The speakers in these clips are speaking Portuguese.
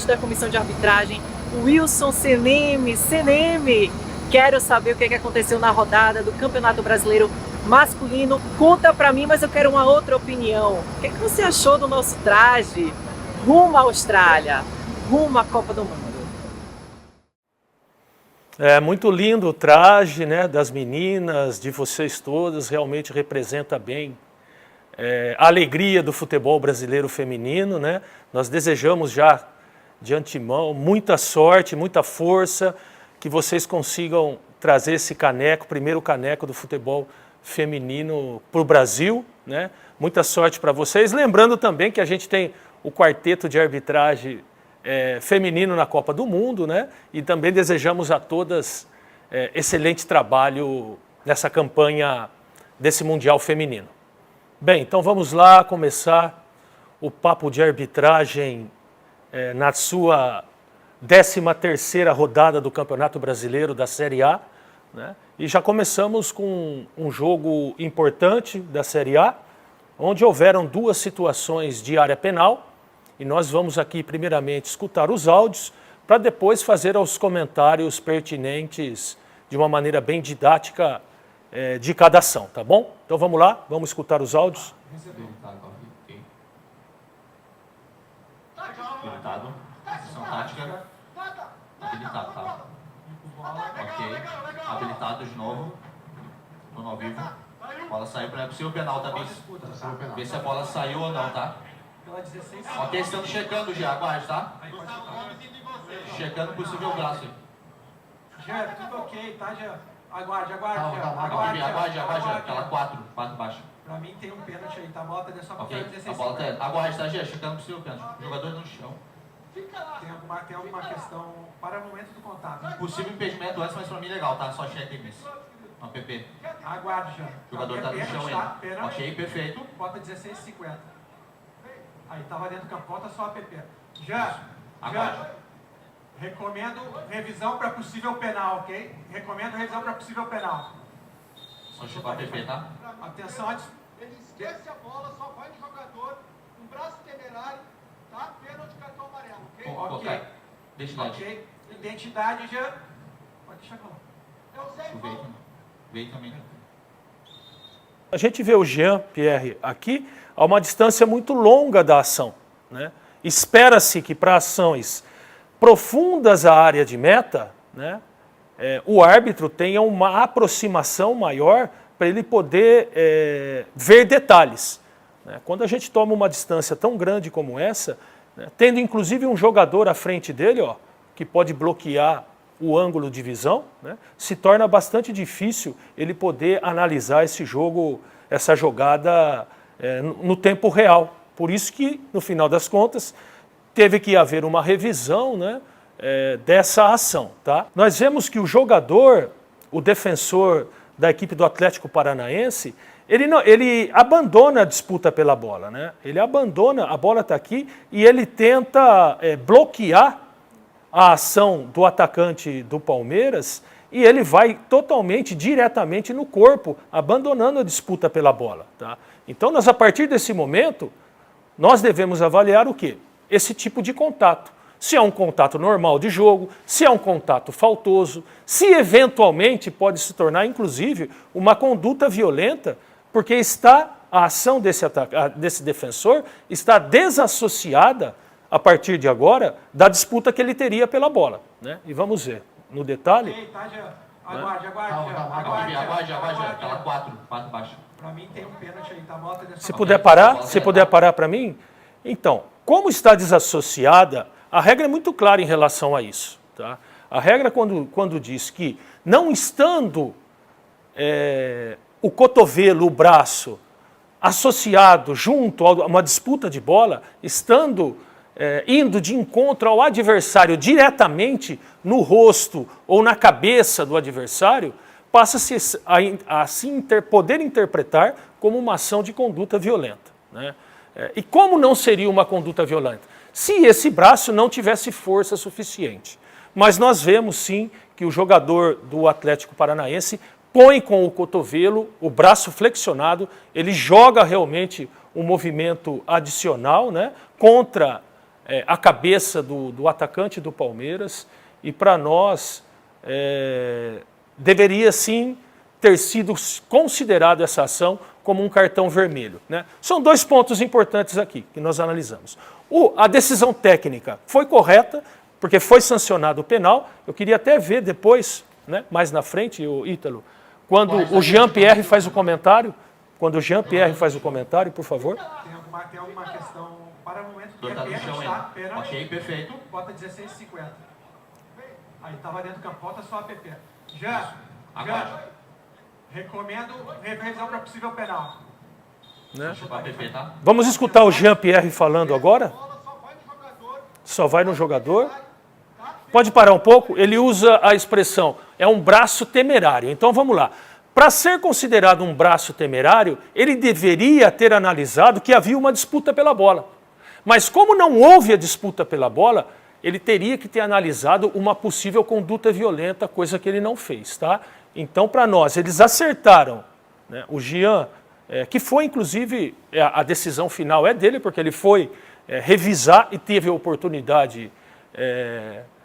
presidente da comissão de arbitragem, Wilson Seneme. Seneme, quero saber o que aconteceu na rodada do Campeonato Brasileiro Masculino. Conta pra mim, mas eu quero uma outra opinião. O que você achou do nosso traje rumo à Austrália, rumo à Copa do Mundo? É muito lindo o traje, né, das meninas, de vocês todas, realmente representa bem a alegria do futebol brasileiro feminino, né? Nós desejamos já de antemão muita sorte, muita força, que vocês consigam trazer esse caneco, primeiro caneco do futebol feminino para o Brasil, né? Muita sorte para vocês. Lembrando também que a gente tem o quarteto de arbitragem feminino na Copa do Mundo, né? E também desejamos a todas excelente trabalho nessa campanha desse Mundial Feminino. Bem, então vamos lá começar o papo de arbitragem na sua 13ª rodada do Campeonato Brasileiro da Série A, né? E já começamos com um jogo importante da Série A, onde houveram duas situações de área penal, e nós vamos aqui primeiramente escutar os áudios para depois fazer os comentários pertinentes de uma maneira bem didática de cada ação, tá bom? Então vamos lá, vamos escutar os áudios. Habilitado. Posição tática. Habilitado, tá? Ok. Habilitado de novo. Tô no ao vivo. A bola saiu para possível penal também. Ver se a bola saiu ou não, tá? Ok, estamos checando já, aguarde, tá? Checando possível braço aí. Já, tudo ok, tá? Já. Aguarde, Aguarde, aquela 4 baixo. Pra mim tem um pênalti aí, tá? A bola tá dentro só pra Ok, 16. a bola tá. Aguarde, tá, Gê? Checando possível pênalti. O jogador no chão. Tem alguma questão para o momento do contato? Possível impedimento antes, mas pra mim legal, tá? Só cheque aí mesmo. Uma PP. Aguarde já. O jogador tá no chão ainda. Ok, perfeito. Bota 16,50. Aí, tava dentro do campo, bota só a PP. Já. Recomendo revisão para possível penal, ok? Recomendo revisão para possível penal. Só chutar a PP, tá? Atenção antes. Ele esquece a bola, só vai no jogador, um braço temerário, tá? Pênalti, cartão amarelo, ok? Ok. Identidade. Ok. Identidade já. Pode deixar com. Eu sei, O veio também. A gente vê o Jean-Pierre aqui a uma distância muito longa da ação, né? Espera-se que para ações profundas à área de meta, né, o árbitro tenha uma aproximação maior para ele poder ver detalhes, né? Quando a gente toma uma distância tão grande como essa, né, tendo inclusive um jogador à frente dele, ó, que pode bloquear o ângulo de visão, né, se torna bastante difícil ele poder analisar esse jogo, essa jogada no tempo real. Por isso que, no final das contas, teve que haver uma revisão, né, dessa ação. Tá? Nós vemos que o jogador, o defensor da equipe do Atlético Paranaense, ele abandona a disputa pela bola. Né? Ele abandona, a bola está aqui, e ele tenta bloquear a ação do atacante do Palmeiras, e ele vai totalmente, diretamente no corpo, abandonando a disputa pela bola. Tá? Então, a partir desse momento, nós devemos avaliar o quê? Esse tipo de contato. Se é um contato normal de jogo, se é um contato faltoso, se eventualmente pode se tornar, inclusive, uma conduta violenta, porque a ação desse defensor está desassociada, a partir de agora, da disputa que ele teria pela bola. Né? E vamos ver, no detalhe... Ok, tá, já. Aguarde. Aquela 4 baixo. Pra mim tem um pênalti aí, tá? Bota dentro. Se puder parar para mim... Então, como está desassociada, a regra é muito clara em relação a isso. Tá? A regra, quando diz que, não estando o cotovelo, o braço, associado junto a uma disputa de bola, estando indo de encontro ao adversário diretamente no rosto ou na cabeça do adversário, passa-se a poder interpretar como uma ação de conduta violenta. Né? E como não seria uma conduta violenta? Se esse braço não tivesse força suficiente. Mas nós vemos sim que o jogador do Atlético Paranaense põe com o cotovelo, o braço flexionado, ele joga realmente um movimento adicional, né, contra a cabeça do atacante do Palmeiras e para nós deveria sim ter sido considerado essa ação como um cartão vermelho, né? São dois pontos importantes aqui que nós analisamos. A decisão técnica foi correta, porque foi sancionado o penal. Eu queria até ver depois, né, mais na frente, o Ítalo, quando o Jean-Pierre faz o comentário. Quando o Jean-Pierre faz o comentário, por favor. Tem alguma questão para o momento que Tá é no chão pênalti, ainda. tá? Pênalti. Ok, perfeito. Bota 16,50. Aí tava dentro do campo, bota só a PP. Já, Agora. recomendo revisão para possível penal. Né? Chupa a PP, tá? Vamos escutar o Jean-Pierre falando agora? Bola só vai no jogador. Só vai no jogador. Pode parar um pouco? Ele usa a expressão, é um braço temerário. Então vamos lá. Para ser considerado um braço temerário, ele deveria ter analisado que havia uma disputa pela bola. Mas como não houve a disputa pela bola, ele teria que ter analisado uma possível conduta violenta, coisa que ele não fez, tá? Então, para nós, eles acertaram, né? O Jean, que foi inclusive, a decisão final é dele, porque ele foi revisar e teve a oportunidade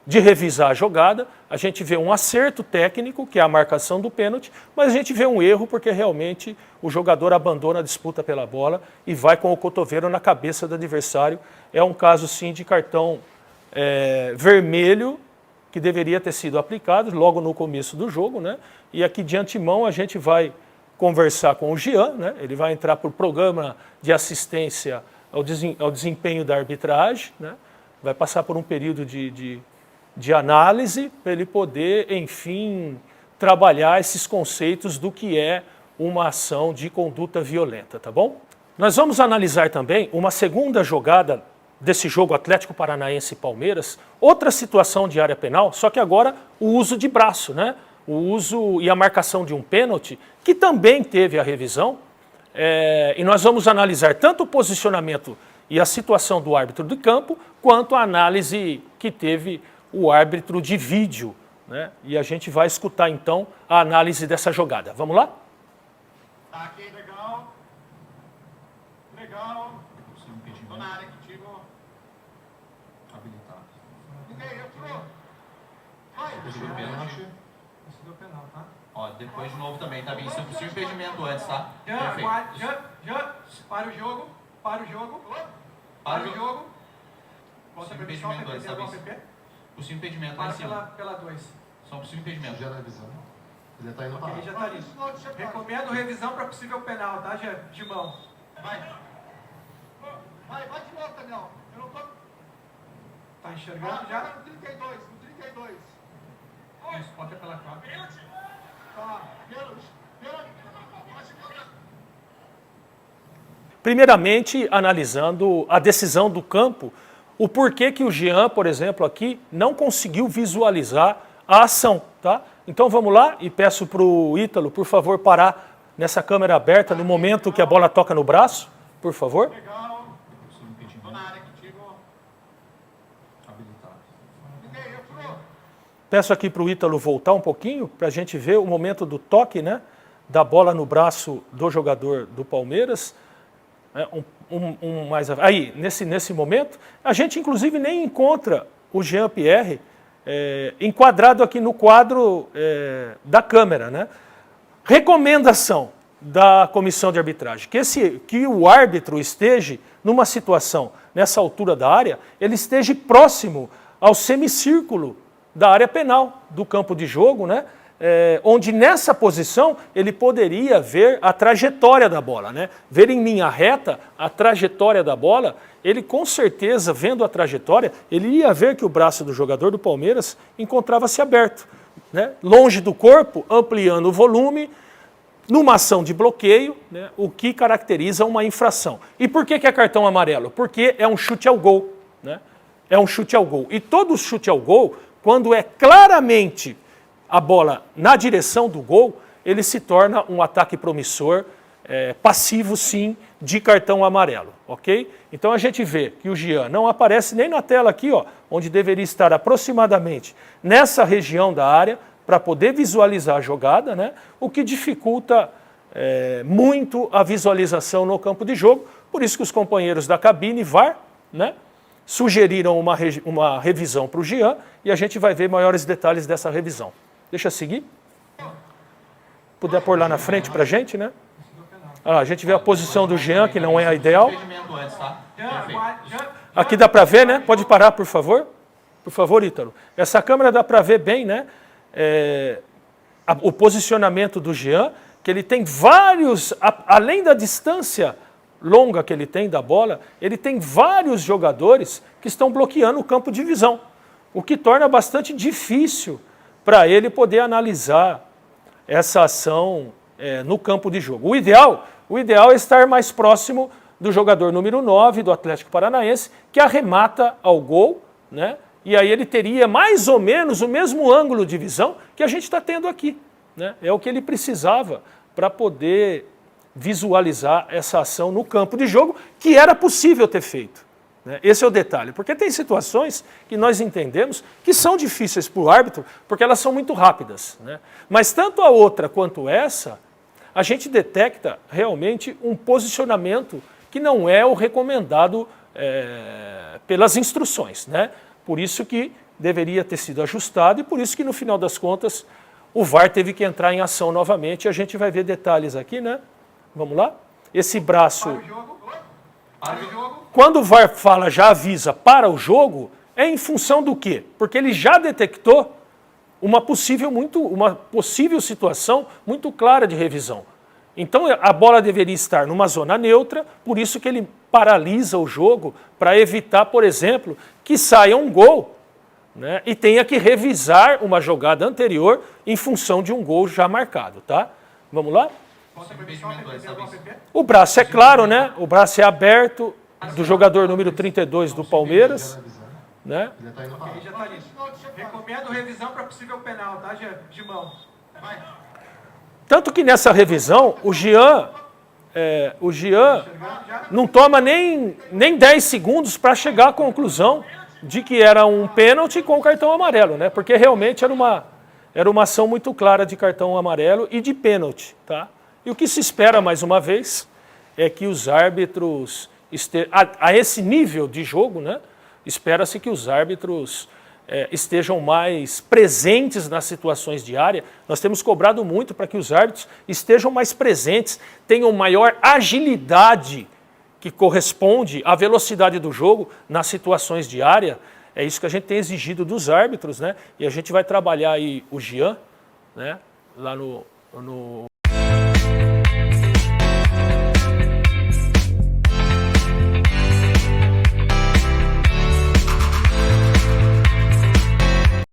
de revisar a jogada. A gente vê um acerto técnico, que é a marcação do pênalti, mas a gente vê um erro porque realmente o jogador abandona a disputa pela bola e vai com o cotovelo na cabeça do adversário. É um caso sim de cartão vermelho que deveria ter sido aplicado logo no começo do jogo, né? E aqui de antemão a gente vai conversar com o Jean, né? Ele vai entrar para o programa de assistência ao desempenho da arbitragem, né? Vai passar por um período de análise para ele poder, enfim, trabalhar esses conceitos do que é uma ação de conduta violenta, tá bom? Nós vamos analisar também uma segunda jogada desse jogo Atlético Paranaense e Palmeiras, outra situação de área penal, só que agora o uso de braço, né? O uso e a marcação de um pênalti, que também teve a revisão, e nós vamos analisar tanto o posicionamento e a situação do árbitro de campo, quanto a análise que teve o árbitro de vídeo, né? E a gente vai escutar então a análise dessa jogada. Vamos lá? Tá aqui, legal. Legal. Tô na área contigo. Habilitado. Ninguém entrou. Vai. Possível pênalti. Isso deu penal, tá? Ó, depois de novo também, tá bem? Isso é possível impedimento antes, tá? Já, para o jogo. Para o jogo. Para o jogo. Volta para Impedimento PP, antes, tem alguma tá bem? PP? Possível impedimento lá Para em cima. pela 2. Só possível impedimento. Já na visão. Ele já tá indo Ok, para já tá ali. Recomendo revisão para possível penal, tá, de mão. Vai de novo, Daniel. Eu não tô... Tá enxergando já? No 32, no 32. Isso, bota pela 4. Tá, pênalti. Primeiramente, analisando a decisão do campo, o porquê que o Jean, por exemplo, aqui não conseguiu visualizar a ação, tá? Então vamos lá e peço para o Ítalo, por favor, parar nessa câmera aberta no momento que a bola toca no braço, por favor. Legal. Possível Tô impedimento. na área contigo. Habilitado. Ninguém entrou. Peço aqui para o Ítalo voltar um pouquinho para a gente ver o momento do toque, né, da bola no braço do jogador do Palmeiras. Aí, nesse momento, a gente inclusive nem encontra o Jean-Pierre enquadrado aqui no quadro da câmera, né? Recomendação da comissão de arbitragem, que o árbitro esteja numa situação, nessa altura da área, ele esteja próximo ao semicírculo da área penal do campo de jogo, né? Onde nessa posição ele poderia ver a trajetória da bola, né? Ver em linha reta a trajetória da bola, ele com certeza, vendo a trajetória, ele ia ver que o braço do jogador do Palmeiras encontrava-se aberto, né? Longe do corpo, ampliando o volume, numa ação de bloqueio, né? O que caracteriza uma infração. E por que é cartão amarelo? Porque é um chute ao gol, né? É um chute ao gol. E todo chute ao gol, quando é claramente a bola na direção do gol, ele se torna um ataque promissor, passivo sim, de cartão amarelo, ok? Então a gente vê que o Jean não aparece nem na tela aqui, ó, onde deveria estar aproximadamente nessa região da área, para poder visualizar a jogada, né? O que dificulta muito a visualização no campo de jogo, por isso que os companheiros da cabine VAR, né, sugeriram uma revisão para o Jean e a gente vai ver maiores detalhes dessa revisão. Deixa eu seguir. Puder pôr lá na frente para a gente, né? A gente vê a posição do Jean, que não é a ideal. Impedimento antes, tá? Jean, Perfeito. Jean, Aqui dá para ver, né? Pode parar, por favor? Por favor, Ítalo. Essa câmera dá para ver bem, né? O posicionamento do Jean, que ele tem vários, além da distância longa que ele tem da bola, ele tem vários jogadores que estão bloqueando o campo de visão, o que torna bastante difícil para ele poder analisar essa ação no campo de jogo. O ideal é estar mais próximo do jogador número 9 do Atlético Paranaense, que arremata ao gol, né? E aí ele teria mais ou menos o mesmo ângulo de visão que a gente está tendo aqui, né? É o que ele precisava para poder visualizar essa ação no campo de jogo, que era possível ter feito, né? Esse é o detalhe, porque tem situações que nós entendemos que são difíceis para o árbitro, porque elas são muito rápidas, né? Mas tanto a outra quanto essa, a gente detecta realmente um posicionamento que não é o recomendado pelas instruções, né? Por isso que deveria ter sido ajustado e por isso que no final das contas o VAR teve que entrar em ação novamente e a gente vai ver detalhes aqui, né? Vamos lá? Esse braço... para o jogo. Para o jogo. Quando o VAR fala, já avisa para o jogo, é em função do quê? Porque ele já detectou uma possível situação muito clara de revisão. Então a bola deveria estar numa zona neutra, por isso que ele paralisa o jogo para evitar, por exemplo, que saia um gol, né, e tenha que revisar uma jogada anterior em função de um gol já marcado, tá? Vamos lá? Impedimento antes, tá bem? O braço é claro, né? O braço é aberto do jogador número 32 do Palmeiras, né? Ele tá indo Aí já está ali. Recomendo revisão para possível penal, tá, Jean? De mão. Vai. Tanto que nessa revisão, o Jean não toma nem 10 segundos para chegar à conclusão de que era um pênalti com cartão amarelo, né? Porque realmente era uma ação muito clara de cartão amarelo e de pênalti, tá? E o que se espera, mais uma vez, é que os árbitros, a esse nível de jogo, né? Espera-se que os árbitros estejam mais presentes nas situações de área. Nós temos cobrado muito para que os árbitros estejam mais presentes, tenham maior agilidade que corresponde à velocidade do jogo nas situações de área. É isso que a gente tem exigido dos árbitros, né? E a gente vai trabalhar aí o Jean, né? Lá no